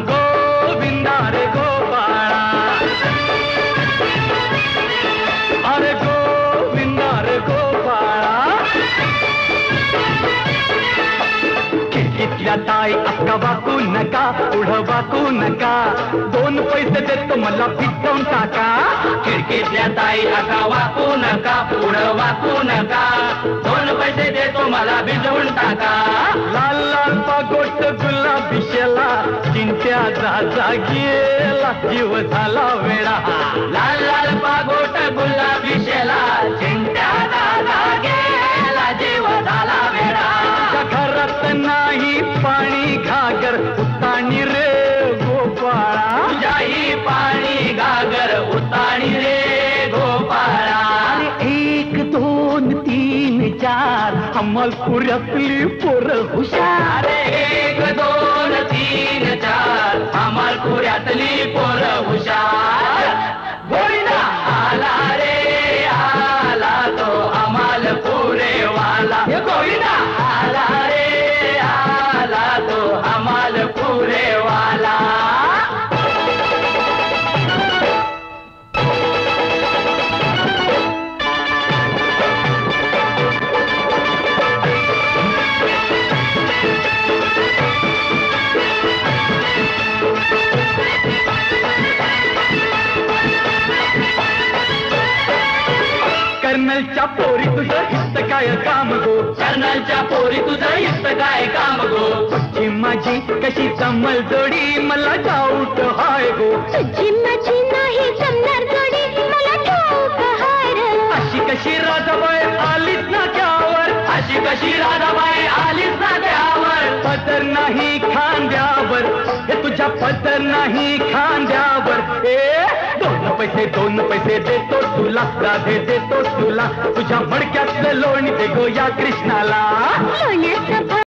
गोविंदा रे गोपाळा, अरे गोविंदा रे गोपाळा. खिडकीतल्या ताई अक्का वाकू नका, पुढं वाकू नका, 2 पैसे देतो मला फिटवून टाका. खिडकीतल्या ताई अका वाकू नका, पुढं वाकू नका, 2 पैसे देतो मला भिजवून टाका. लाल लाल पागोट गुलाबी शेला, चिंट्या जा गेला, जीव झाला वेडा. लाल लाल पागोट गुलाबी शेला, चिंट्या दादा गेला, जीव झाला वेडा. घरात नाही पाणी घागर, उताणी रे गोपाळा. तुझ्याही पाणी घागर उताणी रे गोपाळा. 1 2 3 4 अमलपुरातली पोरं हुशार. 1 2 3 4 अमलपुरातली पोरं हुशार. गोविंदा आला रे आला, तो अमलपुरे वाला. गोविंदा आला रे आला, तो अमलपुरे वाला. कर्नलच्या पोरी तुझं हित काय काम गो, कर्नलच्या पोरी तुझं हित काय काम गो. तुझी माझी कशी जमल जोडी मला डाऊट हाय गो. तुझी माझी नाही जमणार जोडी मला ठाऊक हाय रे. अशी कशी राधाबाई आलीच ना त्यावर, अशी कशी राधाबाई आलीच ना त्यावर. पदर नाही खांद्यावर, हे तुझ्या पदर नाही खांद्यावर. 2 पैसे देतो तुला, राधे देतो तुला, तुझ्या मडक्यातलं लोणी दे गो या कृष्णाला. लोण्याचं